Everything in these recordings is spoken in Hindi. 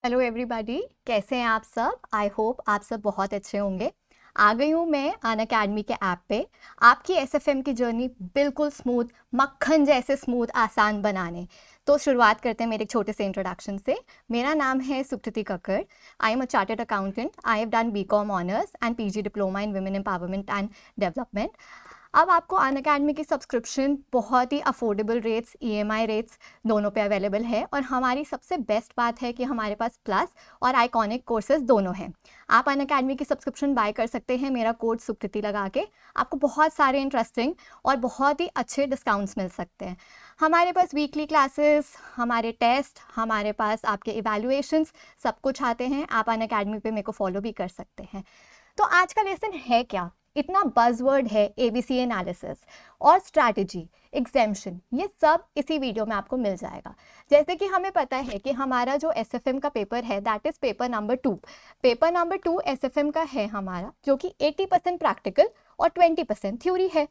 हेलो एवरीबॉडी, कैसे हैं आप सब। आई होप आप सब बहुत अच्छे होंगे। आ गई हूँ मैं अनअकैडमी के ऐप पे आपकी एसएफएम की जर्नी बिल्कुल स्मूथ, मक्खन जैसे स्मूथ, आसान बनाने। तो शुरुआत करते हैं मेरे एक छोटे से इंट्रोडक्शन से। मेरा नाम है Sukriti Kakkar. I am a chartered accountant. I have done BCom honours and PG diploma in women empowerment and development. अब आपको अनअकैडमी की सब्सक्रिप्शन बहुत ही अफोर्डेबल रेट्स, ईएमआई रेट्स दोनों पे अवेलेबल है। और हमारी सबसे बेस्ट बात है कि हमारे पास प्लस और आइकॉनिक कोर्सेज दोनों हैं। आप अनअकैडमी की सब्सक्रिप्शन बाय कर सकते हैं मेरा कोड सुकृति लगा के। आपको बहुत सारे इंटरेस्टिंग और बहुत ही अच्छे डिस्काउंट्स मिल सकते हैं। हमारे पास वीकली क्लासेस, हमारे टेस्ट, हमारे पास आपके इवैल्यूएशंस सब कुछ आते हैं। आप अनअकैडमी पे मेरे को फॉलो भी कर सकते हैं। तो आज का लेसन है क्या? इतना बज़वर्ड है एबीसी एनालिसिस और स्ट्रैटेजी, एग्जेम्पशन, ये सब इसी वीडियो में आपको मिल जाएगा। जैसे कि हमें पता है कि हमारा जो एसएफएम का पेपर है that is paper number 2। Paper number 2 SFM का है हमारा, जो कि 80% प्रैक्टिकल और 20% थ्योरी है।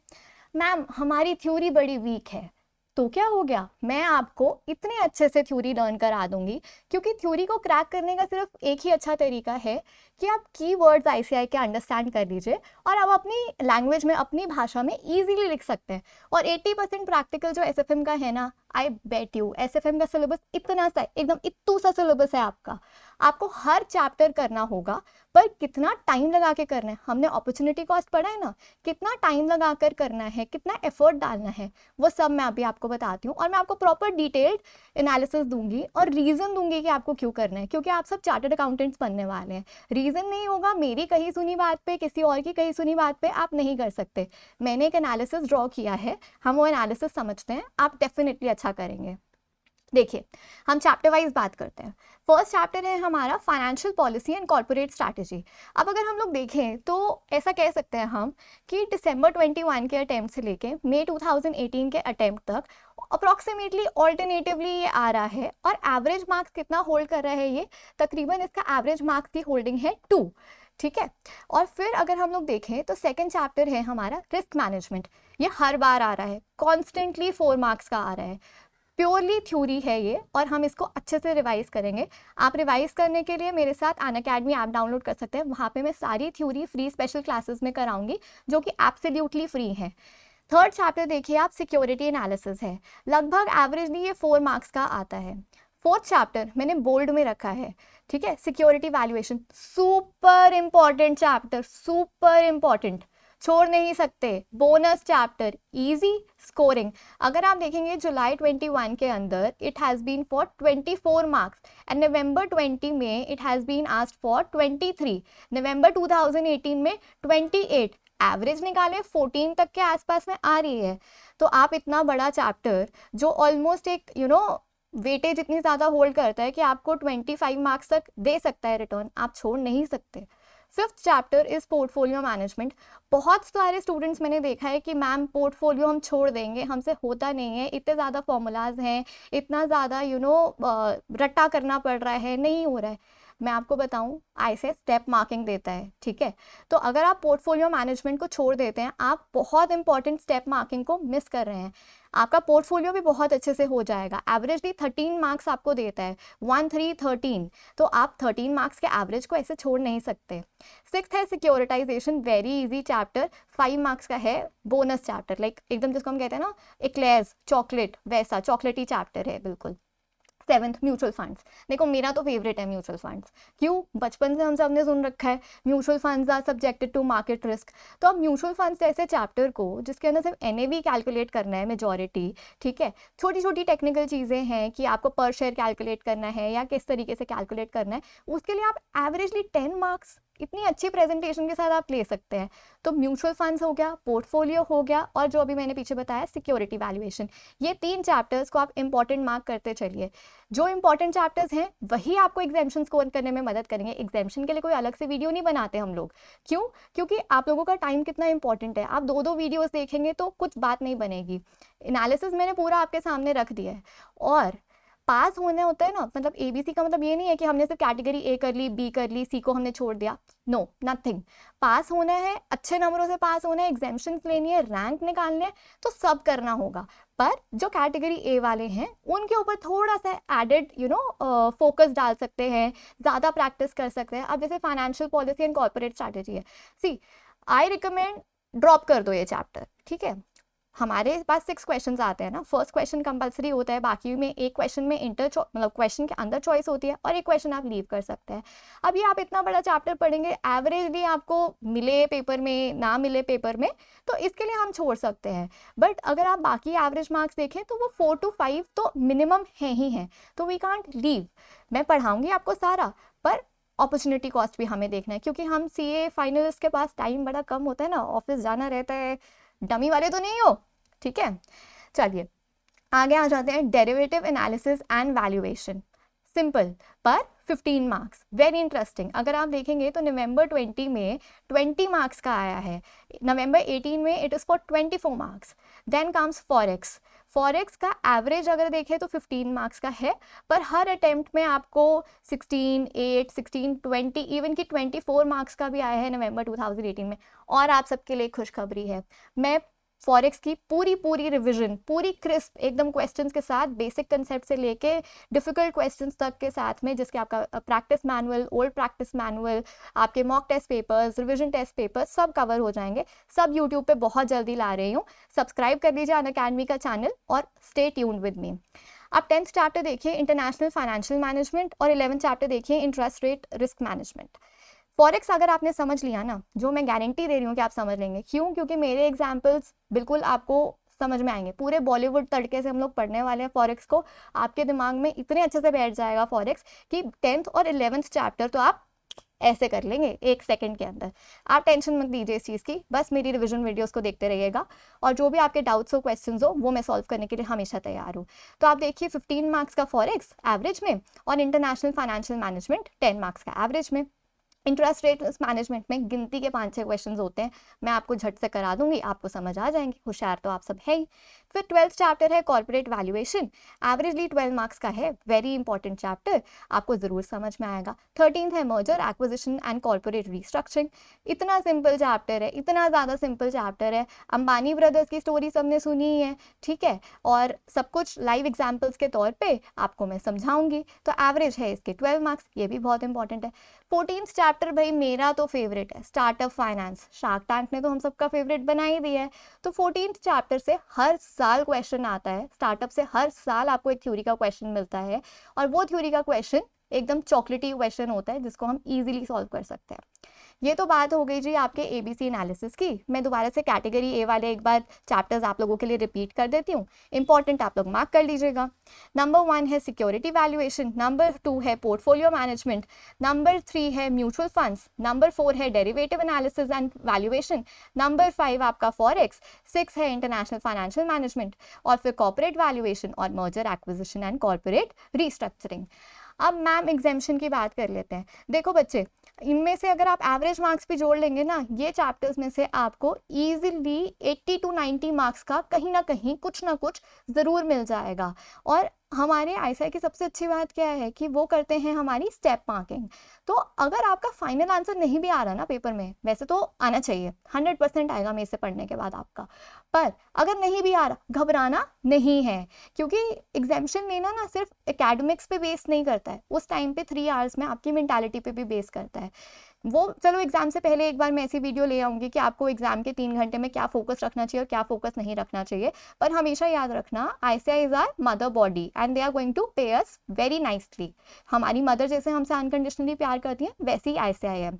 मैम, हमारी थ्योरी बड़ी वीक है। तो क्या हो गया, मैं आपको इतने अच्छे से थ्योरी लर्न करा दूंगी, क्योंकि थ्योरी को क्रैक करने का सिर्फ एक ही अच्छा तरीका है कि आप कीवर्ड्स आईसीआई के अंडरस्टैंड कर लीजिए और आप अपनी लैंग्वेज में, अपनी भाषा में इजीली लिख सकते हैं। और 80% प्रैक्टिकल जो एसएफएम का है ना, आई बेट यू एसएफएम का सिलेबस इतना सा, एकदम इत्तू सा सिलेबस है आपका। आपको हर चैप्टर करना होगा, पर कितना टाइम लगा के करना है, हमने अपॉर्चुनिटी कॉस्ट पढ़ा है ना, कितना टाइम लगा कर करना है, कितना एफर्ट डालना है, वो सब मैं अभी आपको बताती हूँ। और मैं आपको प्रॉपर डिटेल्ड एनालिसिस दूंगी और रीज़न दूंगी कि आपको क्यों करना है, क्योंकि आप सब चार्टर्ड अकाउंटेंट्स बनने वाले हैं। रीज़न नहीं होगा मेरी कही सुनी बात पे, किसी और की कही सुनी बात पे आप नहीं कर सकते। मैंने एक एनालिसिस ड्रॉ किया है, हम वो एनालिसिस समझते हैं, आप डेफिनेटली अच्छा करेंगे। देखिए, हम चैप्टर वाइज बात करते हैं। फर्स्ट चैप्टर है हमारा financial policy and corporate strategy. अब अगर हम लोग देखें तो ऐसा कह सकते हैं हम कि दिसंबर 21 के अटेम्प्ट से लेके मई 2018 के अटेम्प्ट तक अप्रॉक्सीमेटली ऑल्टरनेटिवली ये आ रहा है। और एवरेज मार्क्स कितना होल्ड कर रहा है ये, तकरीबन इसका एवरेज मार्क्स की होल्डिंग है 2। ठीक है। और फिर अगर हम लोग देखें तो सेकेंड चैप्टर है हमारा रिस्क मैनेजमेंट। ये हर बार आ रहा है, कॉन्स्टेंटली 4 मार्क्स का आ रहा है। प्योरली थ्योरी है ये, और हम इसको अच्छे से रिवाइज करेंगे। आप रिवाइज करने के लिए मेरे साथ अनअकैडमी ऐप डाउनलोड कर सकते हैं। वहाँ पे मैं सारी थ्योरी फ्री स्पेशल क्लासेस में कराऊंगी, जो कि एब्सोल्युटली फ्री है। थर्ड चैप्टर देखिए आप, सिक्योरिटी एनालिसिस है। लगभग एवरेजली ये 4 मार्क्स का आता है। फोर्थ चैप्टर मैंने बोल्ड में रखा है, ठीक है, security valuation. Super important chapter, super important, छोड़ नहीं सकते। Bonus chapter, easy scoring. अगर आप देखेंगे जुलाई 21 के अंदर it has been for 24 marks and November 20 में it has been asked for 23, November 2018 में 28। एवरेज निकाले 14 तक के आसपास में आ रही है। तो आप इतना बड़ा चैप्टर जो ऑलमोस्ट एक वेटेज इतनी ज़्यादा होल्ड करता है कि आपको 25 मार्क्स तक दे सकता है रिटर्न, आप छोड़ नहीं सकते। Fifth chapter is portfolio management. बहुत सारे स्टूडेंट्स मैंने देखा है कि मैम पोर्टफोलियो हम छोड़ देंगे, हमसे होता नहीं है, इतने ज़्यादा फॉर्मूलाज हैं, इतना ज़्यादा रट्टा करना पड़ रहा है, नहीं हो रहा है। मैं आपको बताऊं, ऐसे स्टेप मार्किंग देता है, ठीक है। तो अगर आप पोर्टफोलियो मैनेजमेंट को छोड़ देते हैं, आप बहुत इंपॉर्टेंट स्टेप मार्किंग को मिस कर रहे हैं। आपका पोर्टफोलियो भी बहुत अच्छे से हो जाएगा। एवरेजली 13 मार्क्स आपको देता है, 1 3 13। तो आप 13 मार्क्स के एवरेज को ऐसे छोड़ नहीं सकते। सिक्स्थ है securitization, very easy chapter, 5 marks का है, बोनस चैप्टर, लाइक एकदम जिसको हम कहते हैं ना एक्लेयर्स, चॉकलेट, वैसा चॉकलेटी चैप्टर है बिल्कुल। Seventh mutual funds. देखो मेरा तो फेवरेट है म्यूचुअल फंड्स, क्यों, बचपन से हम सब ने सुन रखा है mutual funds are subjected to market risk. तो अब म्यूचुअल फंड्स ऐसे चैप्टर को जिसके अंदर सिर्फ एनएवी कैलकुलेट करना है मेजॉरिटी, ठीक है, छोटी छोटी टेक्निकल चीज़ें हैं कि आपको पर शेयर कैलकुलेट करना है या किस तरीके से कैलकुलेट करना है, उसके लिए आप एवरेजली 10 मार्क्स इतनी अच्छी प्रेजेंटेशन के साथ आप ले सकते हैं। तो म्यूचुअल फंड्स हो गया, पोर्टफोलियो हो गया, और जो अभी मैंने पीछे बताया सिक्योरिटी वैल्यूएशन, ये 3 चैप्टर्स को आप इंपॉर्टेंट मार्क करते चलिए। जो इंपॉर्टेंट चैप्टर्स हैं वही आपको एग्जाम्शन स्कोर करने में मदद करेंगे। एग्जाम्शन के लिए कोई अलग से वीडियो नहीं बनाते हम लोग, क्यों, क्योंकि आप लोगों का टाइम कितना इंपॉर्टेंट है। आप 2 वीडियोस देखेंगे तो कुछ बात नहीं बनेगी। एनालिसिस मैंने पूरा आपके सामने रख दिया है। और पास होने होता है ना, मतलब एबीसी का मतलब ये नहीं है कि हमने सिर्फ कैटेगरी ए कर ली, बी कर ली, सी को हमने छोड़ दिया, नो नथिंग। पास होना है, अच्छे नंबरों से पास होना है, एग्जाम्शंस लेनी है, रैंक निकालने हैं, तो सब करना होगा। पर जो कैटेगरी ए वाले हैं उनके ऊपर थोड़ा सा एडेड फोकस डाल सकते हैं, ज़्यादा प्रैक्टिस कर सकते हैं। अब जैसे financial policy and corporate strategy है, सी आई रिकमेंड ड्रॉप कर दो ये चैप्टर, ठीक है। हमारे पास 6 क्वेश्चंस आते हैं ना, फर्स्ट क्वेश्चन कंपलसरी होता है, बाकी में एक क्वेश्चन में मतलब क्वेश्चन के अंदर चॉइस होती है और एक क्वेश्चन आप लीव कर सकते हैं। अब ये आप इतना बड़ा चैप्टर पढ़ेंगे, एवरेजली आपको मिले पेपर में ना मिले पेपर में, तो इसके लिए हम छोड़ सकते हैं। बट अगर आप बाकी एवरेज मार्क्स देखें तो वो 4 to 5 तो मिनिमम है ही है, तो वी कांट लीव। मैं पढ़ाऊंगी आपको सारा, पर अपॉर्चुनिटी कॉस्ट भी हमें देखना है, क्योंकि हम सीए फाइनलिस्ट के पास टाइम बड़ा कम होता है ना, ऑफिस जाना रहता है, डमी वाले तो नहीं हो, ठीक है। चलिए आगे आ जाते हैं, derivative analysis and valuation, simple पर 15 मार्क्स, वेरी इंटरेस्टिंग। अगर आप देखेंगे तो नवंबर 20 में 20 मार्क्स का आया है, नवंबर 18 में it is for 24 marks. Then comes forex, forex का एवरेज अगर देखें तो 15 मार्क्स का है, पर हर अटेम्प्ट में आपको 16, 8, 16, 20, इवन कि 24 मार्क्स का भी आया है नवंबर 2018 में। और आप सबके लिए खुशखबरी है, मैं फॉरेक्स की पूरी रिवीजन, पूरी क्रिस्प एकदम क्वेश्चंस के साथ, बेसिक कंसेप्ट से लेके डिफिकल्ट क्वेश्चंस तक के साथ में, जिसके आपका practice manual, old practice manual, आपके mock test papers, revision test papers सब कवर हो जाएंगे। सब यूट्यूब पे बहुत जल्दी ला रही हूँ। सब्सक्राइब कर लीजिए अनअकैडमी का चैनल और स्टे ट्यून्ड विद मी। आप 10th चैप्टर देखिए इंटरनेशनल फाइनेंशियल मैनेजमेंट और 11th चैप्टर देखिए interest rate risk management. Forex अगर आपने समझ लिया ना, जो मैं गारंटी दे रही हूँ कि आप समझ लेंगे, क्यों? क्योंकि मेरे एग्जाम्पल्स बिल्कुल आपको समझ में आएंगे, पूरे बॉलीवुड तड़के से हम लोग पढ़ने वाले हैं फॉरेक्स को, आपके दिमाग में इतने अच्छे से बैठ जाएगा फॉरेक्स कि 10th और 11th चैप्टर तो आप ऐसे कर लेंगे 1 सेकंड के अंदर। आप टेंशन मत लीजिए इस चीज़ की, बस मेरी रिवीजन वीडियोस को देखते रहिएगा, और जो भी आपके डाउट्स हो, क्वेश्चंस हो, वो मैं सॉल्व करने के लिए हमेशा तैयार हूँ। तो आप देखिए 15 मार्क्स का फॉरेक्स एवरेज में, और इंटरनेशनल फाइनेंशियल मैनेजमेंट 10 मार्क्स का एवरेज में। इंटरेस्ट रेट मैनेजमेंट में गिनती के 5-6 क्वेश्चंस होते हैं, मैं आपको झट से करा दूंगी, आपको समझ आ जाएंगे, होशियार तो आप सब है ही। फिर 12th चैप्टर है कॉर्पोरेट वैल्यूएशन, एवरेजली 12 मार्क्स का है, वेरी इंपॉर्टेंट चैप्टर, आपको ज़रूर समझ में आएगा। 13th है merger acquisition and corporate restructuring, इतना सिंपल चैप्टर है, इतना ज़्यादा सिंपल चैप्टर है, अंबानी ब्रदर्स की स्टोरी सबने सुनी ही है, ठीक है, और सब कुछ लाइव एग्जाम्पल्स के तौर पर आपको मैं समझाऊंगी। तो एवरेज है इसके 12 मार्क्स, ये भी बहुत इंपॉर्टेंट है। 14th चैप्टर भाई मेरा तो फेवरेट है, स्टार्टअप फाइनेंस, शार्क टैंक ने तो हम सबका फेवरेट बना ही दिया है। तो 14th चैप्टर से हर साल क्वेश्चन आता है, स्टार्टअप से हर साल आपको एक थ्योरी का क्वेश्चन मिलता है, और वो थ्योरी का क्वेश्चन एकदम चॉकलेटी क्वेश्चन होता है, जिसको हम इजीली सॉल्व कर सकते हैं। ये तो बात हो गई जी आपके एबीसी एनालिसिस की। मैं दोबारा से कैटेगरी ए वाले एक बार चैप्टर्स आप लोगों के लिए रिपीट कर देती हूँ, इंपॉर्टेंट आप लोग मार्क कर लीजिएगा। नंबर 1 है सिक्योरिटी वैल्यूएशन, नंबर 2 है पोर्टफोलियो मैनेजमेंट, नंबर 3 है म्यूचुअल फंड्स, नंबर 4 है derivative analysis and valuation, number 5 आपका फॉरेक्स, 6 है इंटरनेशनल फाइनेंशियल मैनेजमेंट, और फिर कॉर्पोरेट वैल्यूएशन और merger acquisition and corporate restructuring. अब मैम एग्जाम्शन की बात कर लेते हैं। देखो बच्चे, इनमें से अगर आप एवरेज मार्क्स भी जोड़ लेंगे ना, ये चैप्टर्स में से आपको इजीली 80 to 90 मार्क्स का कहीं ना कहीं कुछ ना कुछ ज़रूर मिल जाएगा। और हमारे आईसीआई की सबसे अच्छी बात क्या है कि वो करते हैं हमारी स्टेप मार्किंग। तो अगर आपका फाइनल आंसर नहीं भी आ रहा ना पेपर में, वैसे तो आना चाहिए, 100% आएगा मेरे से पढ़ने के बाद आपका, पर अगर नहीं भी आ रहा, घबराना नहीं है, क्योंकि एग्जाम्शन लेना ना सिर्फ एकेडमिक्स पे बेस नहीं करता है, उस टाइम पे 3 आवर्स में आपकी मेंटालिटी पे भी बेस करता है। वो चलो एग्जाम से पहले एक बार मैं ऐसी वीडियो ले आऊँगी कि आपको एग्जाम के 3 घंटे में क्या फोकस रखना चाहिए और क्या फोकस नहीं रखना चाहिए, पर हमेशा याद रखना ICAI is our mother body and they are going to pay us very nicely. हमारी मदर जैसे हमसे अनकंडीशनली प्यार करती है, वैसे ही आईसीआई है।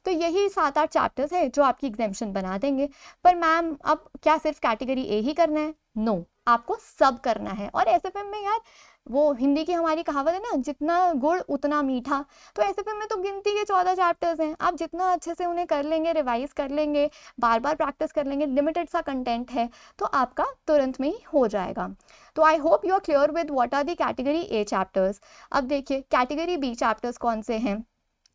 तो यही 7-8 चैप्टर्स है जो आपकी एग्जाम्शन बना देंगे। पर मैम अब क्या सिर्फ कैटेगरी ए ही करना है? नो, आपको सब करना है। और एसएफएम में यार वो हिंदी की हमारी कहावत है ना, जितना गुड़ उतना मीठा, तो एसएफएम में तो गिनती के 14 चैप्टर्स हैं, आप जितना अच्छे से उन्हें कर लेंगे, रिवाइज कर लेंगे, बार बार प्रैक्टिस कर लेंगे, लिमिटेड सा कंटेंट है, तो आपका तुरंत में ही हो जाएगा। तो I hope you are clear with what are the category A chapters. अब देखिए कैटेगरी बी चैप्टर्स कौन से हैं।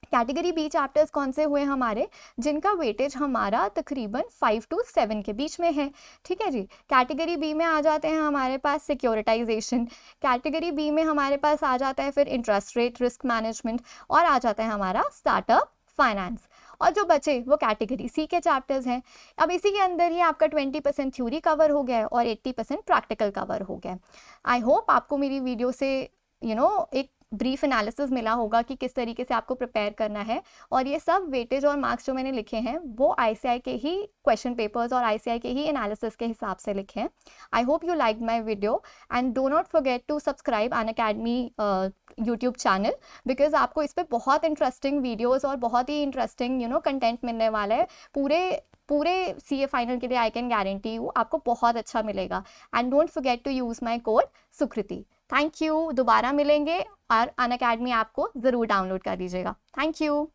कैटेगरी बी चैप्टर्स कौन से हुए हमारे, जिनका वेटेज हमारा तकरीबन 5 to 7 के बीच में है, ठीक है जी। कैटेगरी बी में आ जाते हैं हमारे पास सिक्योरिटाइजेशन, कैटेगरी बी में हमारे पास आ जाता है फिर इंटरेस्ट रेट रिस्क मैनेजमेंट, और आ जाता है हमारा स्टार्टअप फाइनेंस, और जो बचे वो कैटेगरी सी के चैप्टर्स हैं। अब इसी के अंदर ही आपका 20% थ्योरी कवर हो गया है और 80% प्रैक्टिकल कवर हो गया है। आई होप आपको मेरी वीडियो से एक ब्रीफ एनालिसिस मिला होगा कि किस तरीके से आपको प्रिपेयर करना है, और ये सब वेटेज और मार्क्स जो मैंने लिखे हैं वो आईसीआई के ही क्वेश्चन पेपर्स और आईसीआई के ही एनालिसिस के हिसाब से लिखे हैं। I hope you like my video and do not forget to subscribe Unacademy YouTube channel, because आपको इस पर बहुत इंटरेस्टिंग वीडियोज़ और बहुत ही इंटरेस्टिंग कंटेंट मिलने वाला है। पूरे सीए फाइनल के लिए आई कैन गारंटी यू आपको बहुत अच्छा मिलेगा। And don't forget to use my code Sukriti. Thank you, दोबारा मिलेंगे, और अनअकैडमी ऐप को ज़रूर डाउनलोड कर लीजिएगा। Thank you.